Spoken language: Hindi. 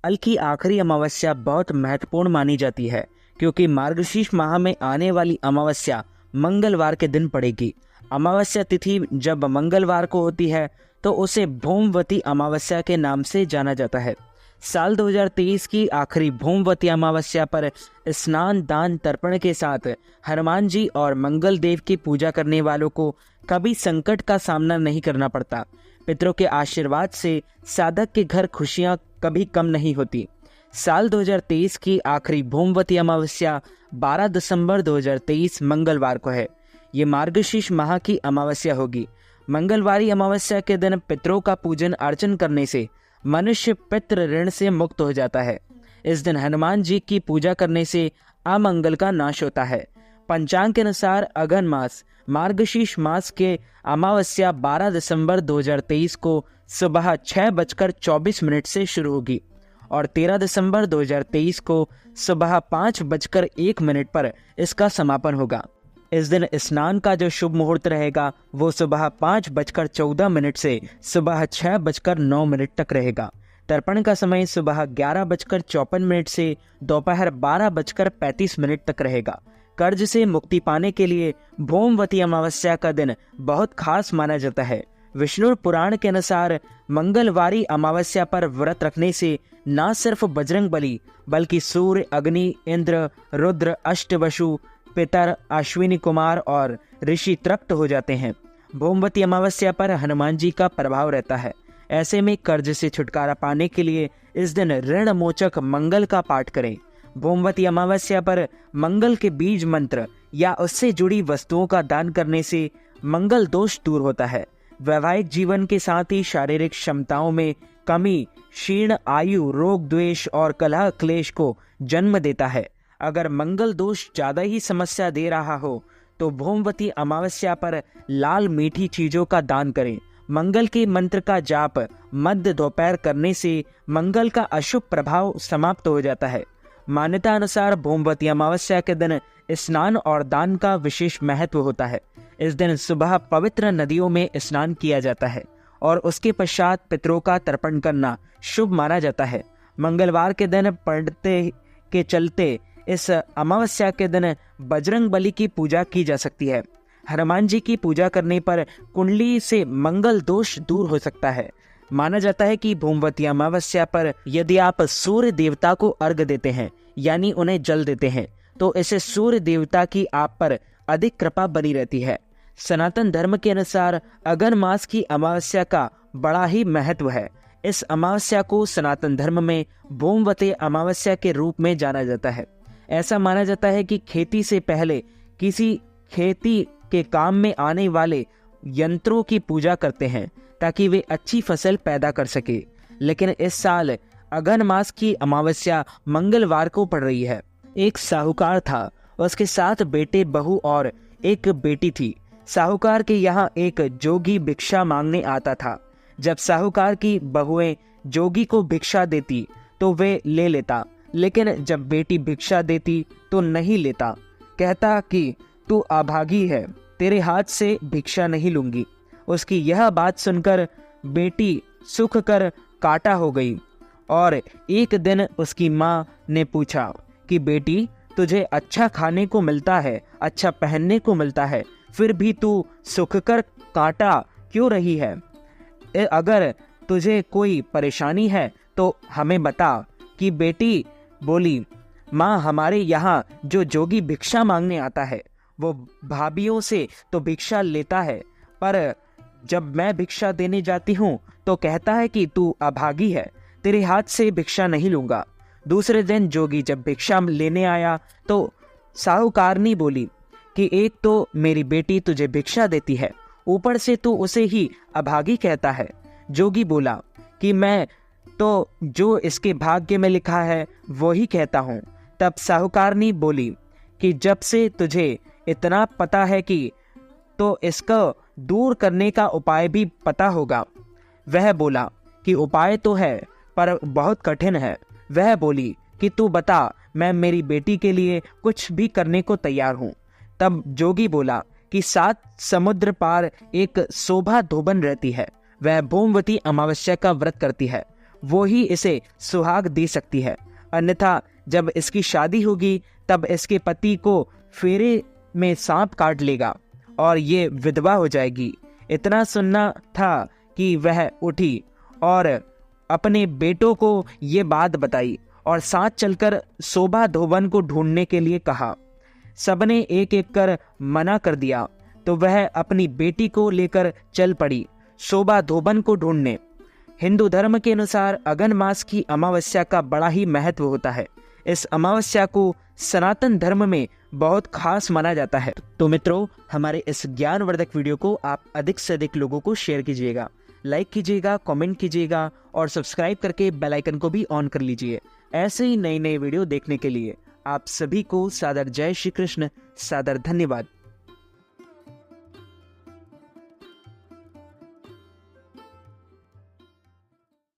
साल की आखिरी अमावस्या बहुत महत्वपूर्ण मानी जाती है क्योंकि मार्गशीर्ष माह में आने वाली अमावस्या मंगलवार के दिन पड़ेगी। अमावस्या तिथि जब मंगलवार को होती है तो उसे भौमवती अमावस्या के नाम से जाना जाता है। साल 2023 की आखिरी भौमवती अमावस्या पर स्नान दान तर्पण के साथ हनुमान जी और मंगल देव की पूजा करने वालों को कभी संकट का सामना नहीं करना पड़ता। पितरों के आशीर्वाद से साधक के घर खुशियां कभी कम नहीं होती। साल 2023 की आखिरी भौमवती अमावस्या 12 दिसंबर 2023 मंगलवार को है। ये मार्गशीर्ष माह की अमावस्या होगी। मंगलवारी अमावस्या के दिन पितरों का पूजन अर्चन करने से मनुष्य पितृ ऋण से मुक्त हो जाता है। इस दिन हनुमान जी की पूजा करने से अमंगल का नाश होता है। पंचांग के अनुसार अगहन मास मार्गशीर्ष मास के अमावस्या 12 दिसंबर 2023 को सुबह 6:24 से शुरू होगी और 13 दिसंबर 2023 को सुबह 5:01 पर इसका समापन होगा। इस दिन स्नान का जो शुभ मुहूर्त रहेगा वो सुबह 5:14 से सुबह 6:09 तक रहेगा। तर्पण का समय सुबह 11:54 से दोपहर 12:35 तक रहेगा। कर्ज से मुक्ति पाने के लिए भौमवती अमावस्या का दिन बहुत खास माना जाता है। विष्णु पुराण के अनुसार मंगलवारी अमावस्या पर व्रत रखने से न सिर्फ बजरंग बली बल्कि सूर्य, अग्नि, इंद्र, रुद्र, अष्टवसु, पितर, अश्विनी कुमार और ऋषि तृप्त हो जाते हैं। भौमवती अमावस्या पर हनुमान जी का प्रभाव रहता है। ऐसे में कर्ज से छुटकारा पाने के लिए इस दिन ऋण मोचक मंगल का पाठ करें। भौमवती अमावस्या पर मंगल के बीज मंत्र या उससे जुड़ी वस्तुओं का दान करने से मंगल दोष दूर होता है। वैवाहिक जीवन के साथ ही शारीरिक क्षमताओं में कमी क्षीण आयु, रोग, द्वेष और कलह क्लेश को जन्म देता है। अगर मंगल दोष ज्यादा ही समस्या दे रहा हो तो भौमवती अमावस्या पर लाल मीठी चीजों का दान करें। मंगल के मंत्र का जाप मध्य दोपहर करने से मंगल का अशुभ प्रभाव समाप्त हो जाता है। मान्यता अनुसार भौमवती अमावस्या के दिन स्नान और दान का विशेष महत्व होता है। इस दिन सुबह पवित्र नदियों में स्नान किया जाता है और उसके पश्चात पितरों का तर्पण करना शुभ माना जाता है। मंगलवार के दिन पढ़ते के चलते इस अमावस्या के दिन बजरंग बली की पूजा की जा सकती है। हनुमान जी की पूजा करने पर कुंडली से मंगल दोष दूर हो सकता है। माना जाता है कि भौमवती अमावस्या पर यदि आप सूर्य देवता को अर्घ देते हैं यानी उन्हें जल देते हैं तो इससे सूर्य देवता की आप पर अधिक कृपा बनी रहती है। सनातन धर्म के अनुसार अगहन मास की अमावस्या का बड़ा ही महत्व है। इस अमावस्या को सनातन धर्म में भौमवती अमावस्या के रूप में जाना जाता है। ऐसा माना जाता है कि खेती से पहले किसी खेती के काम में आने वाले यंत्रों की पूजा करते हैं ताकि वे अच्छी फसल पैदा कर सके। लेकिन इस साल अगहन मास की अमावस्या मंगलवार को पड़ रही है। एक साहूकार था, उसके 7 बेटे, बहू और एक बेटी थी। साहूकार के यहाँ एक जोगी भिक्षा मांगने आता था। जब साहूकार की बहुएं जोगी को भिक्षा देती तो वे ले लेता, लेकिन जब बेटी भिक्षा देती तो नहीं लेता। कहता कि तू अभागी है, तेरे हाथ से भिक्षा नहीं लूंगी। उसकी यह बात सुनकर बेटी सुख कर काटा हो गई और एक दिन उसकी माँ ने पूछा कि बेटी, तुझे अच्छा खाने को मिलता है, अच्छा पहनने को मिलता है, फिर भी तू सुख कर काटा क्यों रही है? अगर तुझे कोई परेशानी है तो हमें बता। कि बेटी बोली, माँ, हमारे यहाँ जो जोगी भिक्षा मांगने आता है वो भाभीियों से तो भिक्षा लेता है, पर जब मैं भिक्षा देने जाती हूँ तो कहता है कि तू अभागी है, तेरे हाथ से भिक्षा नहीं लूंगा। दूसरे दिन जोगी जब भिक्षा लेने आया तो साहूकारनी बोली कि एक तो मेरी बेटी तुझे भिक्षा देती है, ऊपर से तू उसे ही अभागी कहता है। जोगी बोला कि मैं तो जो इसके भाग्य में लिखा है वो ही कहता हूँ। तब साहूकारनी बोली कि जब से तुझे इतना पता है कि तो इसको दूर करने का उपाय भी पता होगा। वह बोला कि उपाय तो है पर बहुत कठिन है। वह बोली कि तू बता, मैं मेरी बेटी के लिए कुछ भी करने को तैयार हूँ। तब जोगी बोला कि 7 समुद्र पार एक शोभा धोबन रहती है, वह भौमवती अमावस्या का व्रत करती है। वो ही इसे सुहाग दे सकती है, अन्यथा जब इसकी शादी होगी तब इसके पति को फेरे में सांप काट लेगा और ये विधवा हो जाएगी। इतना सुनना था कि वह उठी और अपने बेटों को ये बात बताई और साथ चलकर शोभा धोबन को ढूंढने के लिए कहा। सबने एक एक कर मना कर दिया तो वह अपनी बेटी को लेकर चल पड़ी शोभा धोबन को ढूंढने। हिंदू धर्म के अनुसार अगन मास की अमावस्या का बड़ा ही महत्व होता है। इस अमावस्या को सनातन धर्म में बहुत खास माना जाता है। तो मित्रों, हमारे इस ज्ञानवर्धक वीडियो को आप अधिक से अधिक लोगों को शेयर कीजिएगा, लाइक कीजिएगा, कमेंट कीजिएगा और सब्सक्राइब करके बेल आइकन को भी ऑन कर लीजिए ऐसे ही नई नई वीडियो देखने के लिए। आप सभी को सादर जय श्री कृष्ण, सादर धन्यवाद।